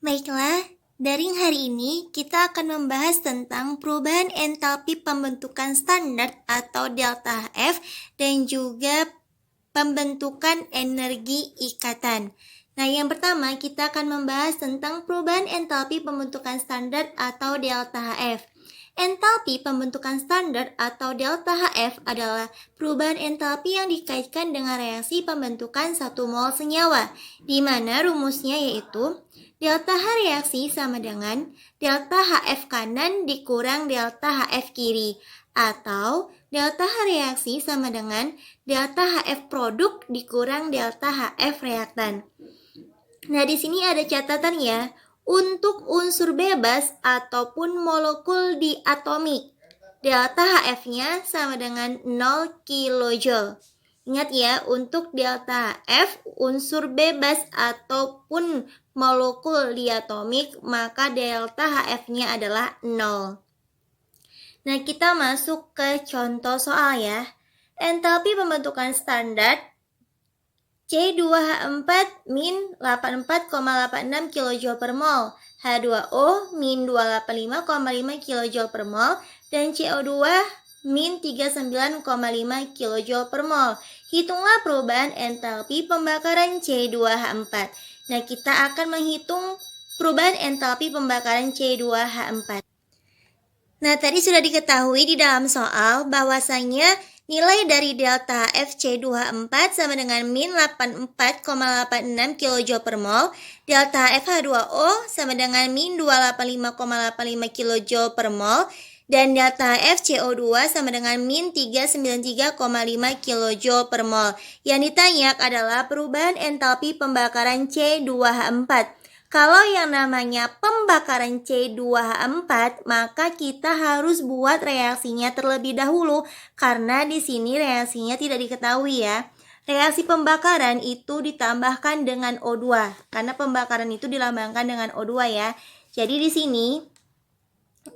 Baiklah, daring hari ini kita akan membahas tentang perubahan entalpi pembentukan standar atau delta F dan juga pembentukan energi ikatan. Nah, yang pertama kita akan membahas tentang perubahan entalpi pembentukan standar atau delta F. Entalpi pembentukan standar atau delta HF adalah perubahan entalpi yang dikaitkan dengan reaksi pembentukan satu mol senyawa, di mana rumusnya yaitu delta H reaksi sama dengan delta HF kanan dikurang delta HF kiri, atau delta H reaksi sama dengan delta HF produk dikurang delta HF reaktan. Nah, di sini ada catatan ya. Untuk unsur bebas ataupun molekul diatomik, delta HF-nya sama dengan 0 kJ. Ingat ya, untuk delta F unsur bebas ataupun molekul diatomik, maka delta HF-nya adalah 0. Nah, kita masuk ke contoh soal ya. Entalpi pembentukan standar C2H4 min 84,86 kJ per mol, H2O min 285,5 kJ per mol, dan CO2 min 39,5 kJ per mol. Hitunglah perubahan entalpi pembakaran C2H4. Nah, kita akan menghitung perubahan entalpi pembakaran C2H4. Nah, tadi sudah diketahui di dalam soal bahwasanya nilai dari delta FC24 sama dengan min 84,86 kJ per mol, delta FH2O sama dengan min 285,85 kJ per mol, dan delta FCO2 sama dengan min 393,5 kJ per mol. Yang ditanya adalah perubahan entalpi pembakaran C2H4. Kalau yang namanya pembakaran C2H4, maka kita harus buat reaksinya terlebih dahulu karena di sini reaksinya tidak diketahui ya. Reaksi pembakaran itu ditambahkan dengan O2 karena pembakaran itu dilambangkan dengan O2 ya. Jadi di sini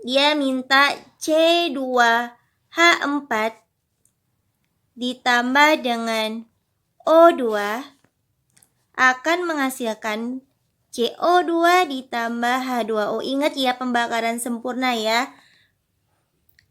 dia minta C2H4 ditambah dengan O2 akan menghasilkan CO2 ditambah H2O. Ingat ya, pembakaran sempurna ya.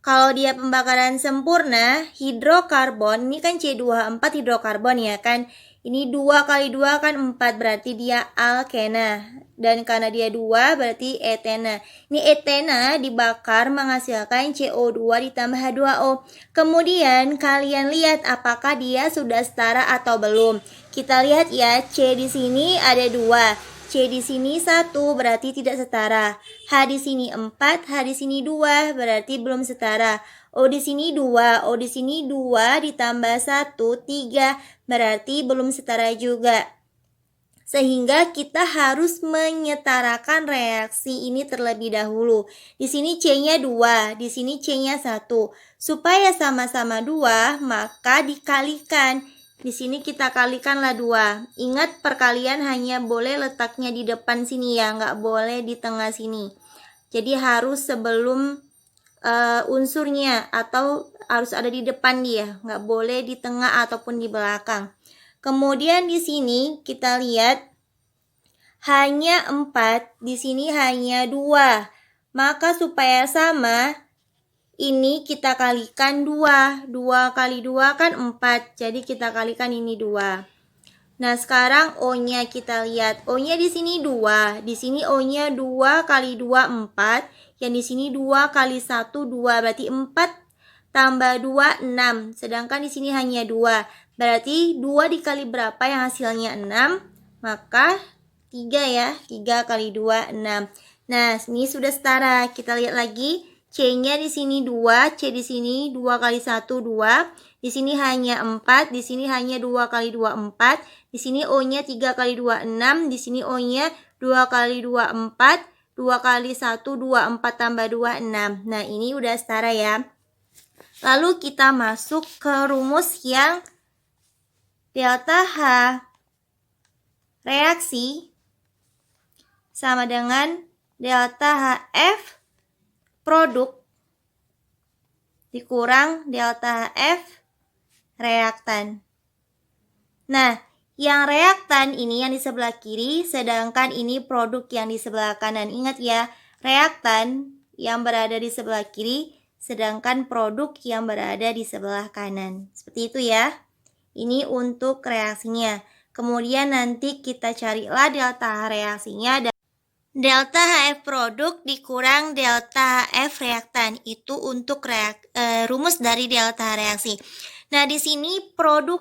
Kalau dia pembakaran sempurna, hidrokarbon, ini kan C2H4 hidrokarbon ya kan. Ini 2 kali 2 kan 4, berarti dia alkena. Dan karena dia 2, berarti etena. Ini etena dibakar menghasilkan CO2 ditambah H2O. Kemudian kalian lihat apakah dia sudah setara atau belum. Kita lihat ya, C di sini ada 2. C di sini 1 berarti tidak setara. H di sini 4, H di sini 2 berarti belum setara. O di sini 2, O di sini 2 ditambah 1, 3 berarti belum setara juga. Sehingga kita harus menyetarakan reaksi ini terlebih dahulu. Di sini C-nya 2, di sini C-nya 1. Supaya sama-sama 2, maka dikalikan. Di sini kita kalikanlah 2. Ingat, perkalian hanya boleh letaknya di depan sini ya, nggak boleh di tengah sini. Jadi harus sebelum unsurnya atau harus ada di depan dia, nggak boleh di tengah ataupun di belakang. Kemudian di sini kita lihat hanya 4, di sini hanya 2. Maka supaya sama, ini kita kalikan 2. 2 kali 2 kan 4. Jadi kita kalikan ini 2. Nah, sekarang O-nya kita lihat. O-nya di sini 2. Di sini O-nya 2 kali 2 4. Yang di sini 2 kali 1 2. Berarti 4 tambah 2 6. Sedangkan di sini hanya 2. Berarti 2 dikali berapa yang hasilnya 6? Maka 3 ya. 3 kali 2 6. Nah, ini sudah setara. Kita lihat lagi. C-nya di sini 2, C di sini 2 kali 1 2. Di sini hanya 4, di sini hanya 2 kali 2 4. Di sini O-nya 3 kali 2 6, di sini O-nya 2 kali 2 4, 2 kali 1 2, 4 tambah 2 6. Nah, ini udah setara ya. Lalu kita masuk ke rumus yang delta H reaksi sama dengan delta HF produk dikurang delta HF reaktan. Nah, Yang reaktan ini yang di sebelah kiri, sedangkan ini produk yang di sebelah kanan. Ingat ya, reaktan yang berada di sebelah kiri, sedangkan produk yang berada di sebelah kanan. Seperti itu ya. Ini untuk reaksinya. Kemudian nanti kita carilah delta reaksinya. Delta HF produk dikurang delta HF reaktan. Itu untuk rumus dari delta reaksi. Nah, di sini produk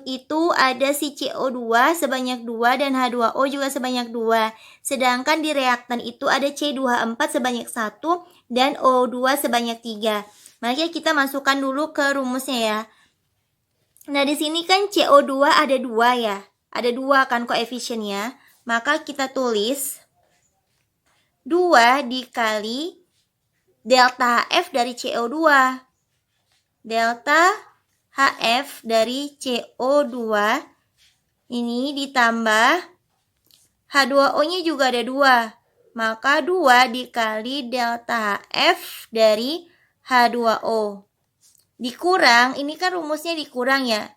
itu ada si CO2 sebanyak 2 dan H2O juga sebanyak 2. Sedangkan di reaktan itu ada C24 sebanyak 1 dan O2 sebanyak 3. Maka kita masukkan dulu ke rumusnya ya. Nah, di sini kan CO2 ada 2 ya. Ada 2 kan koefisiennya. Maka kita tulis 2 dikali delta HF dari CO2. Delta HF dari CO2 ini ditambah H2O-nya juga ada 2. Maka 2 dikali delta HF dari H2O. Dikurang, ini kan rumusnya dikurang ya.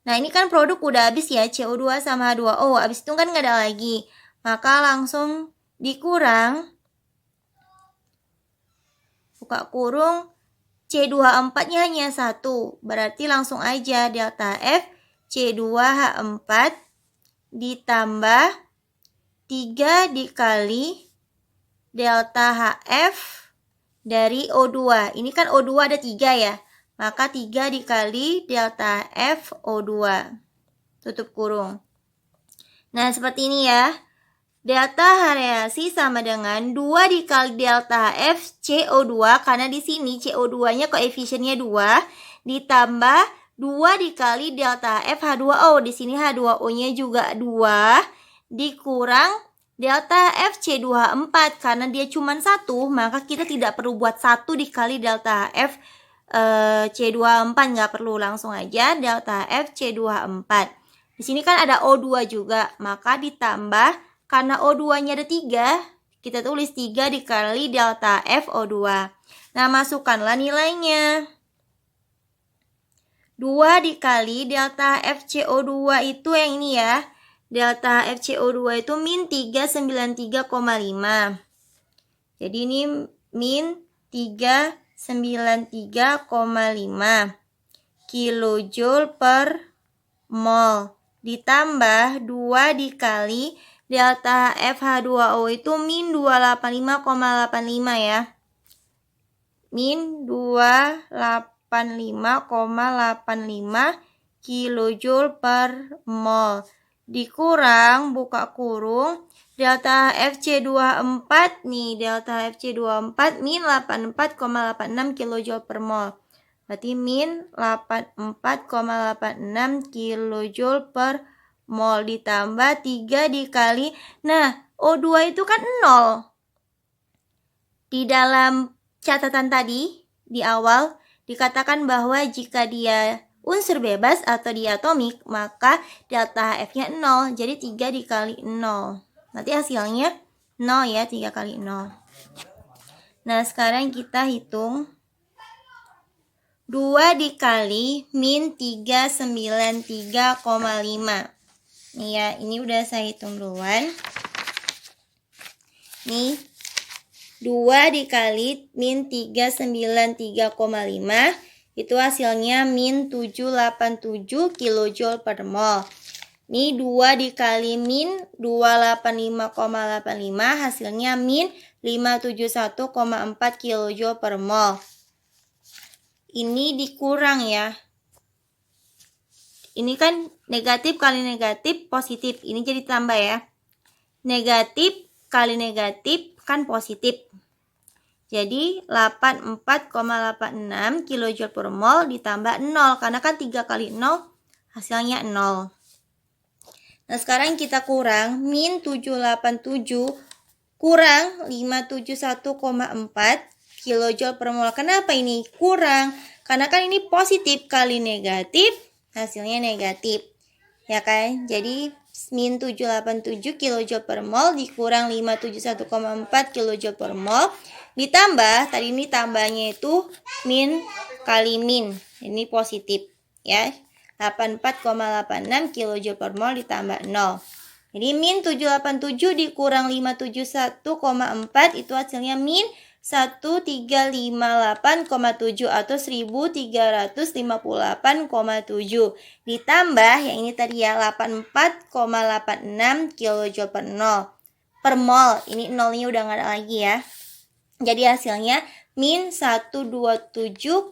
Nah, ini kan produk udah habis ya, CO2 sama H2O. Habis itu kan nggak ada lagi. Maka langsung dikurang, buka kurung, C24-nya hanya 1. Berarti langsung aja delta F C2H4 ditambah 3 dikali delta HF dari O2. Ini kan O2 ada 3 ya. Maka 3 dikali delta F O2. Tutup kurung. Nah, seperti ini ya. Delta reaksi sama dengan 2 dikali delta F CO2, karena di sini CO2-nya koefisiennya 2, ditambah 2 dikali delta F H2O. Di sini H2O-nya juga 2, dikurang delta F C24, karena dia cuma 1, maka kita tidak perlu buat 1 dikali delta F C24, nggak perlu, langsung aja delta F C24. Di sini kan ada O2 juga, maka ditambah, karena O2-nya ada 3, kita tulis 3 dikali delta F O2. Nah, masukkanlah nilainya. 2 dikali delta FCO2 itu yang ini ya. Delta FCO2 itu min 393,5. Jadi ini min 393,5 kilojoule per mol. Ditambah 2 dikali delta FH2O itu min 285,85 ya. Min 285,85 kilojoule per mol. Dikurang, buka kurung, delta FC24 nih, delta FC24 min 84,86 kilojoule per mol. Berarti min 84,86 kilojoule per mol ditambah 3 dikali. Nah, O2 itu kan 0. Di dalam catatan tadi, di awal, dikatakan bahwa jika dia unsur bebas atau diatomik, maka delta F-nya 0. Jadi 3 dikali 0. Nanti hasilnya 0 ya, 3 kali 0. Nah, sekarang kita hitung. 2 dikali min 393,5. Nih ya, ini udah saya hitung duluan. Nih, 2 dikali min 393,5 itu hasilnya min 787 kilojoule per mol. Nih 2 dikali min 285,85 hasilnya min 571,4 kilojoule per mol. Ini dikurang ya. Ini kan negatif kali negatif positif. Ini jadi tambah ya. Negatif kali negatif kan positif. Jadi 84,86 kilojoule per mol ditambah 0. Karena kan 3 kali 0 hasilnya 0. Nah, sekarang kita kurang min 787 kurang 571,4 kilojoule per mol. Kenapa ini kurang? Karena kan ini positif kali negatif, hasilnya negatif. Ya kan? Jadi min 787 kilojoule per mol dikurang 571,4 kilojoule per mol. Ditambah, tadi ini tambahnya itu min kali min. Ini positif. Ya. 84,86 kJ per mol ditambah 0. Jadi min 787 dikurang 571,4 itu hasilnya min 1358,7 atau 1358,7 ditambah yang ini tadi ya 84,86 kJ per mol. Ini nolnya udah nggak ada lagi ya. Jadi hasilnya min 127,84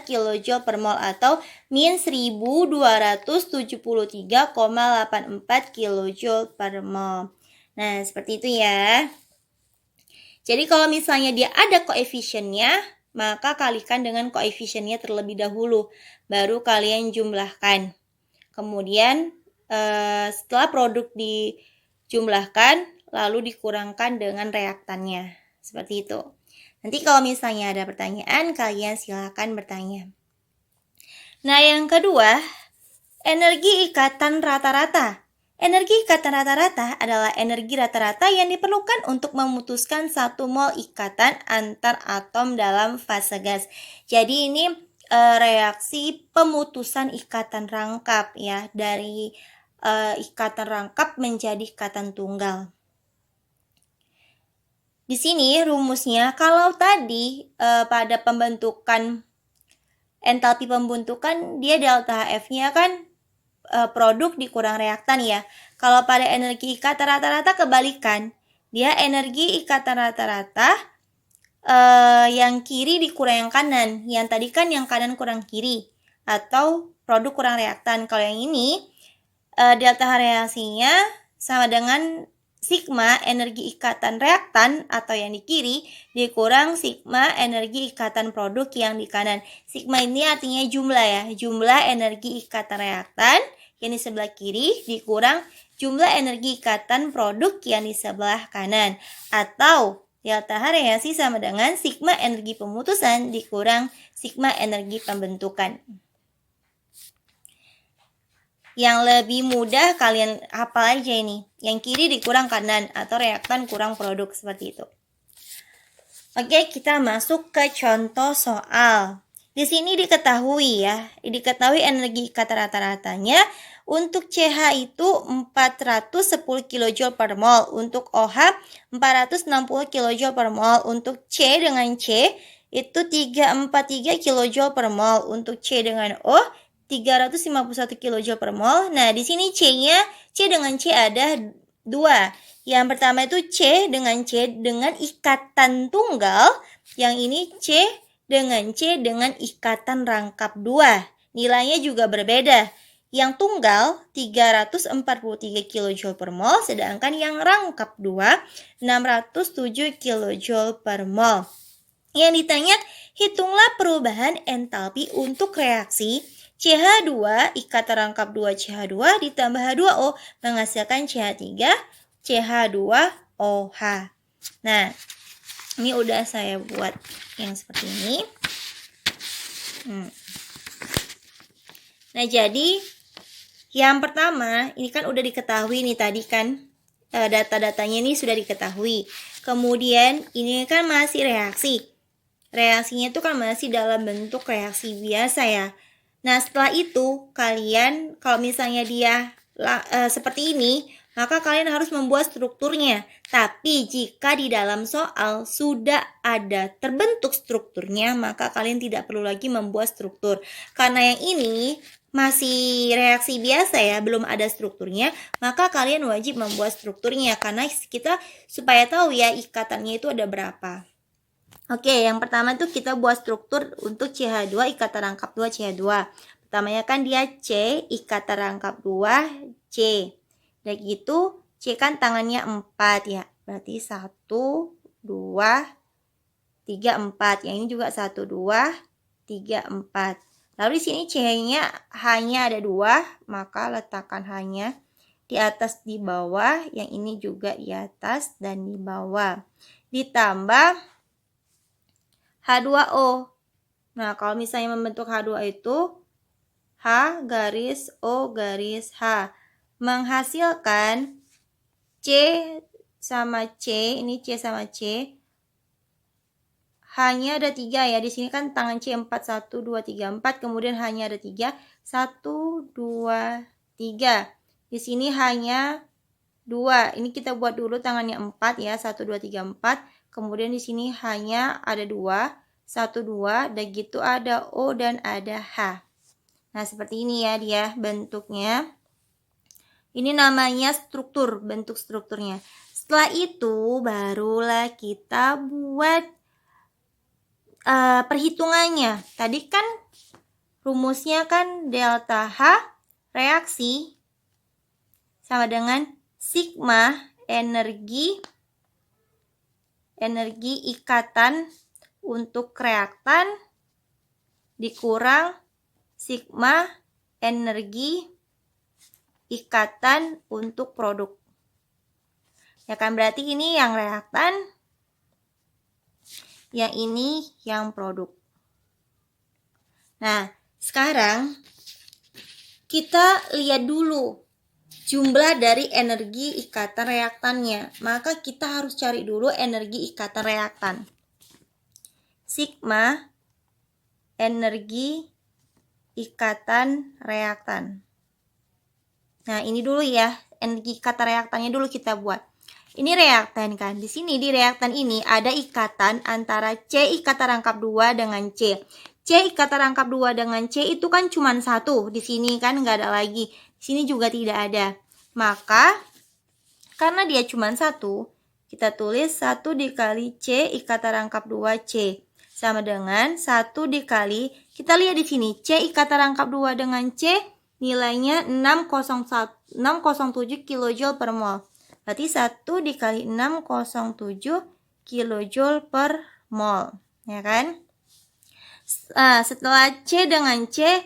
kJ per mol atau min 1273,84 kJ per mol. Nah, seperti itu ya. Jadi kalau misalnya dia ada koefisiennya, maka kalikan dengan koefisiennya terlebih dahulu, baru kalian jumlahkan. Kemudian setelah produk dijumlahkan, lalu dikurangkan dengan reaktannya. Seperti itu. Nanti kalau misalnya ada pertanyaan, kalian silakan bertanya. Nah, yang kedua, energi ikatan rata-rata. Energi ikatan rata-rata adalah energi rata-rata yang diperlukan untuk memutuskan 1 mol ikatan antar atom dalam fase gas. Jadi ini reaksi pemutusan ikatan rangkap ya, dari ikatan rangkap menjadi ikatan tunggal. Di sini rumusnya, kalau tadi pada pembentukan entalpi pembentukan dia delta F-nya kan produk dikurang reaktan ya. Kalau pada energi ikatan rata-rata kebalikan, dia energi ikatan rata-rata yang kiri dikurang yang kanan. Yang tadi kan yang kanan kurang kiri atau produk kurang reaktan. Kalau yang ini delta reaksinya sama dengan sigma energi ikatan reaktan atau yang di kiri dikurang sigma energi ikatan produk yang di kanan. Sigma ini artinya jumlah ya, jumlah energi ikatan reaktan yang di sebelah kiri dikurang jumlah energi ikatan produk yang di sebelah kanan. Atau delta reaksi sama dengan sigma energi pemutusan dikurang sigma energi pembentukan. Yang lebih mudah kalian hafal aja ini. Yang kiri dikurang kanan atau reaktan kurang produk, seperti itu. Oke, kita masuk ke contoh soal. Di sini diketahui ya, diketahui energi ikatan rata-ratanya untuk CH itu 410 kJ per mol, untuk OH 460 kJ per mol, untuk C dengan C itu 343 kJ per mol, untuk C dengan O 351 kJ per mol. Nah, di sini C dengan C ada 2. Yang pertama itu C dengan ikatan tunggal. Yang ini C dengan ikatan rangkap 2. Nilainya juga berbeda. Yang tunggal 343 kJ per mol, sedangkan yang rangkap 2 607 kJ per mol. Yang ditanya, hitunglah perubahan entalpi untuk reaksi CH2 ikatan rangkap 2 CH2 ditambah H2O menghasilkan CH3 CH2OH. Nah, ini udah saya buat yang seperti ini. Nah, jadi yang pertama ini kan udah diketahui nih tadi kan, data-datanya ini sudah diketahui. Kemudian ini kan masih reaksi. Reaksinya itu kan masih dalam bentuk reaksi biasa ya. Nah, setelah itu kalian kalau misalnya dia seperti ini, maka kalian harus membuat strukturnya. Tapi jika di dalam soal sudah ada terbentuk strukturnya, maka kalian tidak perlu lagi membuat struktur. Karena yang ini masih reaksi biasa ya, belum ada strukturnya, maka kalian wajib membuat strukturnya karena kita supaya tahu ya ikatannya itu ada berapa. Oke, yang pertama itu kita buat struktur untuk CH2 ikatan rangkap 2 CH2. Pertamanya kan dia C ikatan rangkap 2 C. Dan gitu C kan tangannya 4 ya. Berarti 1 2 3 4. Yang ini juga 1 2 3 4. Lalu di sini C-nya hanya ada 2, maka letakkan hanya di atas di bawah, yang ini juga di atas dan di bawah. Ditambah H2O. Nah, kalau misalnya membentuk H2 itu H garis O garis H menghasilkan C sama C, ini C sama C. Hanya ada 3 ya. Di sini kan tangan C 4 1 2 3 4, kemudian hanya ada 3. 1, 2, 3. Di sini hanya 2. Ini kita buat dulu tangannya 4 ya. 1, 2, 3, 4. Kemudian di sini hanya ada 2. 1, 2. Dan gitu ada O dan ada H. Nah, seperti ini ya dia bentuknya. Ini namanya struktur, bentuk strukturnya. Setelah itu barulah kita buat perhitungannya. Tadi kan rumusnya kan delta H reaksi sama dengan sigma energi ikatan untuk reaktan dikurang sigma energi ikatan untuk produk. Ya kan, berarti ini yang reaktan, yang ini yang produk. Nah, sekarang kita lihat dulu jumlah dari energi ikatan reaktannya. Maka kita harus cari dulu energi ikatan reaktan. Sigma energi ikatan reaktan. Nah, ini dulu ya, energi ikatan reaktannya dulu kita buat. Ini reaktan kan. Di sini di reaktan ini ada ikatan antara C ikatan rangkap 2 dengan C. C ikatan rangkap 2 dengan C itu kan cuma 1. Di sini kan nggak ada lagi. Di sini juga tidak ada. Maka karena dia cuma 1, kita tulis 1 dikali C ikatan rangkap 2 C sama dengan 1 dikali, kita lihat di sini C ikatan rangkap 2 dengan C nilainya 607 kJ per mol. Berarti 1 dikali 607 kJ per mol, ya kan? Setelah C dengan C,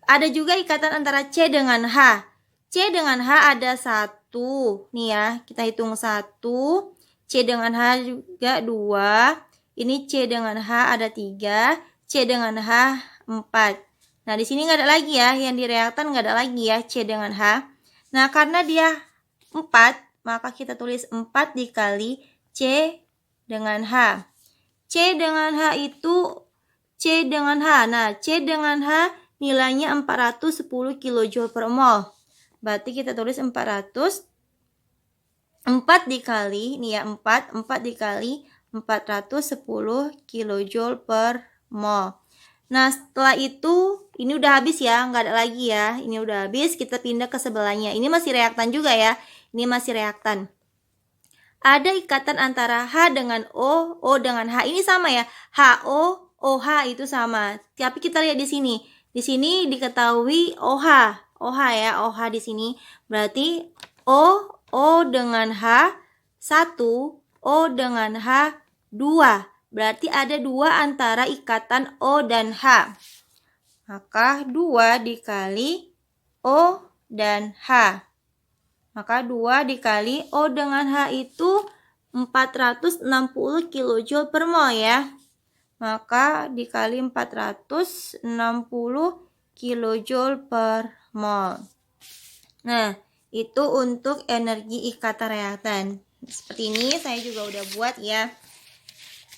ada juga ikatan antara C dengan H. C dengan H ada 1. Nih ya, kita hitung 1. C dengan H juga 2. Ini C dengan H ada 3. C dengan H 4. Nah, di sini nggak ada lagi ya. Yang di reaktan nggak ada lagi ya C dengan H. Nah, karena dia 4, maka kita tulis 4 dikali C dengan H. C dengan H itu C dengan H. Nah, C dengan H nilainya 410 kJ per mol. Berarti kita tulis 400. 4 dikali, ini ya 4 dikali 410 kJ per mol. Nah, setelah itu, ini udah habis ya, nggak ada lagi ya. Ini udah habis, kita pindah ke sebelahnya. Ini masih reaktan juga ya. Ini masih reaktan. Ada ikatan antara H dengan O dengan H. Ini sama ya. HO, OH itu sama. Tapi kita lihat di sini. Di sini diketahui OH. OH ya, OH di sini. Berarti O dengan H 1, O dengan H 2. Berarti ada 2 antara ikatan O dan H. Maka 2 dikali O dan H. Maka 2 dikali O dengan H itu 460 kJ per mol ya. Maka dikali 460 kJ per mol. Nah, itu untuk energi ikatan reaktan. Seperti ini saya juga udah buat ya.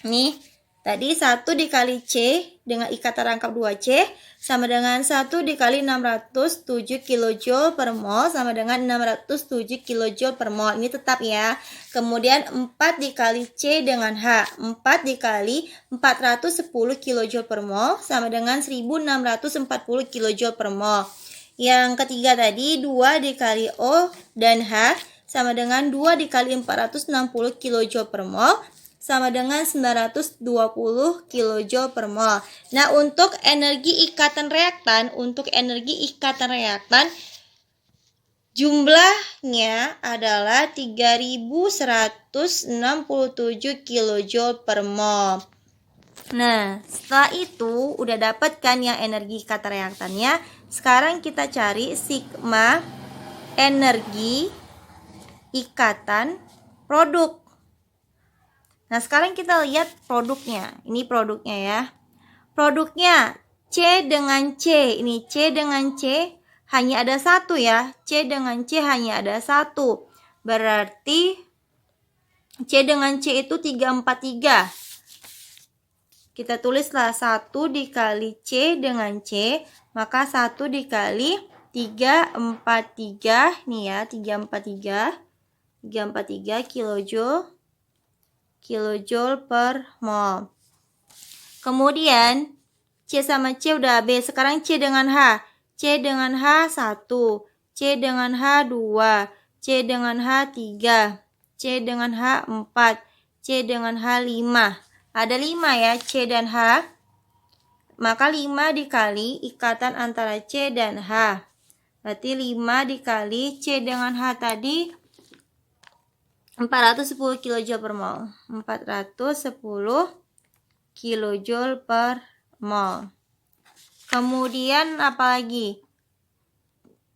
Nih, tadi 1 dikali C dengan ikatan rangkap 2C sama dengan 1 dikali 607 kJ per mol sama dengan 607 kJ per mol. Ini tetap ya. Kemudian 4 dikali C dengan H. 4 dikali 410 kJ per mol sama dengan 1640 kJ per mol. Yang ketiga tadi 2 dikali O dan H sama dengan 2 dikali 460 kJ per mol sama dengan 920 kJ per mol. Nah, untuk energi ikatan reaktan, jumlahnya adalah 3167 kJ per mol. Nah, setelah itu udah dapat kan yang energi ikatan reaktannya. Sekarang kita cari sigma energi ikatan produk. Nah, sekarang kita lihat produknya. Ini produknya ya. Produknya C dengan C. Ini C dengan C hanya ada 1 ya. C dengan C hanya ada 1. Berarti C dengan C itu 343. Kita tulislah 1 dikali C dengan C, maka 1 dikali 343, nih ya, 343 kilojoule per mol. Kemudian C sama C udah B, sekarang C dengan H. C dengan H 1, C dengan H 2, C dengan H 3, C dengan H 4, C dengan H 5. Ada 5 ya, C dan H. Maka 5 dikali ikatan antara C dan H. Berarti 5 dikali C dengan H tadi 410 kJ per mol. 410 kJ per mol. Kemudian apalagi?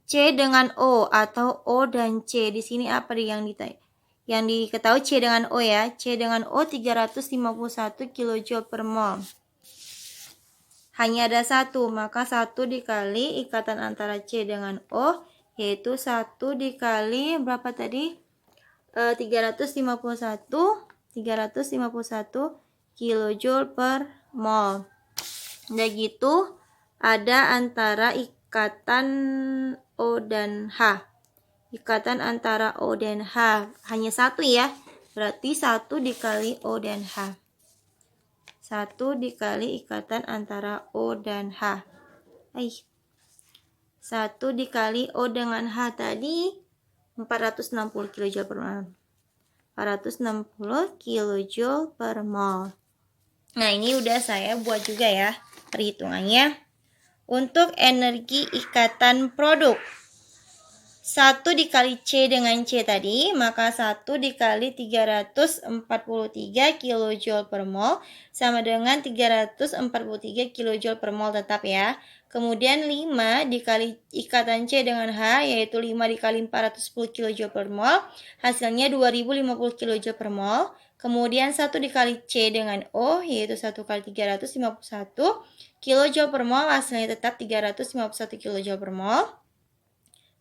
C dengan O atau O dan C. Di sini apa yang diketahui C dengan O ya. C dengan O 351 kJ per mol. Hanya ada 1, maka 1 dikali ikatan antara C dengan O, yaitu 1 dikali berapa tadi? 351 kJ per mol. Udah gitu ada antara ikatan O dan H. Ikatan antara O dan H hanya 1 ya. Berarti 1 dikali O dan H. 1 dikali ikatan antara O dan H. 1 dikali O dengan H tadi 460 kJ per mol. 460 kJ per mol. Nah, ini udah saya buat juga ya perhitungannya. Untuk energi ikatan produk, 1 dikali C dengan C tadi, maka 1 dikali 343 kJ per mol sama dengan 343 kJ per mol tetap ya. Kemudian 5 dikali ikatan C dengan H, yaitu 5 dikali 410 kJ per mol, hasilnya 2050 kJ per mol. Kemudian 1 dikali C dengan O, yaitu 1 kali 351 kJ per mol, hasilnya tetap 351 kJ per mol.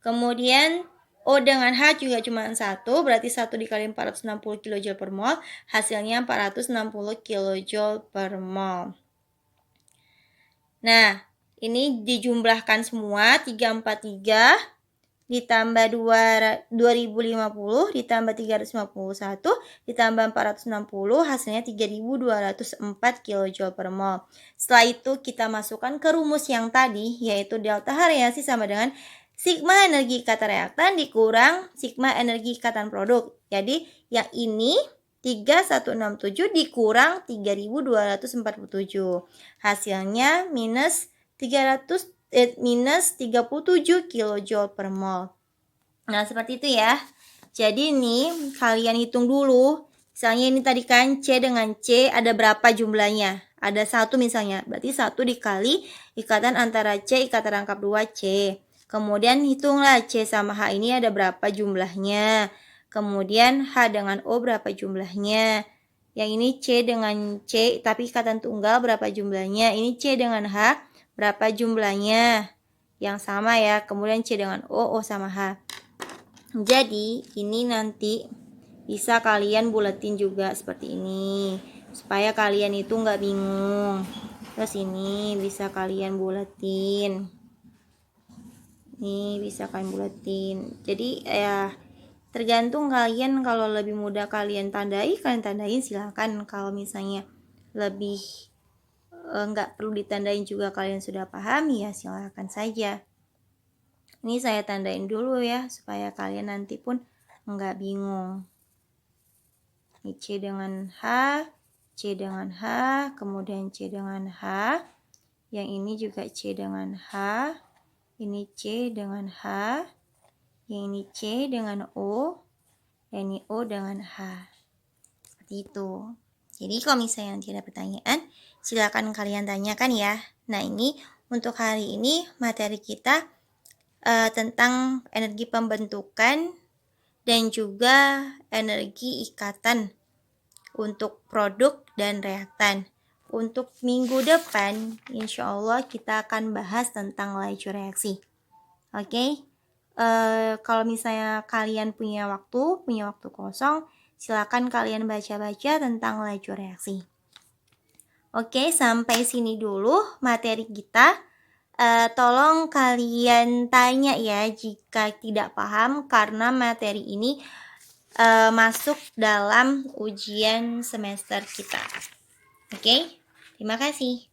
Kemudian O dengan H juga cuma 1, berarti 1 dikali 460 kJ per mol, hasilnya 460 kJ per mol. Nah, ini dijumlahkan semua, 343 ditambah 2050 ditambah 351 ditambah 460, hasilnya 3204 kJ per mol. Setelah itu kita masukkan ke rumus yang tadi, yaitu delta H reaksi sama dengan sigma energi ikatan reaktan dikurang sigma energi ikatan produk. Jadi yang ini 3167 dikurang 3247. Hasilnya minus 37 kJ per mol. Nah, seperti itu ya. Jadi ini kalian hitung dulu. Misalnya ini tadi kan C dengan C ada berapa jumlahnya? Ada 1 misalnya. Berarti 1 dikali ikatan antara C, ikatan rangkap 2 C. Kemudian hitunglah C sama H ini ada berapa jumlahnya. Kemudian H dengan O berapa jumlahnya. Yang ini C dengan C tapi ikatan tunggal berapa jumlahnya. Ini C dengan H berapa jumlahnya. Yang sama ya. Kemudian C dengan O sama H. Jadi ini nanti bisa kalian buletin juga seperti ini. Supaya kalian itu nggak bingung. Terus ini bisa kalian buletin. Nih bisa kalian buletin. Jadi ya tergantung kalian, kalau lebih mudah kalian kalian tandain silakan. Kalau misalnya lebih nggak perlu ditandain juga kalian sudah pahami ya silakan saja. Ini saya tandain dulu ya supaya kalian nanti pun nggak bingung. Ini C dengan H, C dengan H, kemudian C dengan H. Yang ini juga C dengan H. Ini C dengan H. Yang ini C dengan O. Yang ini O dengan H. Seperti itu. Jadi kalau misalnya nanti ada pertanyaan, silakan kalian tanyakan ya. Nah, ini untuk hari ini materi kita tentang energi pembentukan dan juga energi ikatan untuk produk dan reaktan. Untuk minggu depan, insya Allah kita akan bahas tentang laju reaksi. Oke? Kalau misalnya kalian punya waktu kosong, silakan kalian baca-baca tentang laju reaksi. Oke, sampai sini dulu materi kita. Tolong kalian tanya ya jika tidak paham, karena materi ini masuk dalam ujian semester kita. Oke, terima kasih.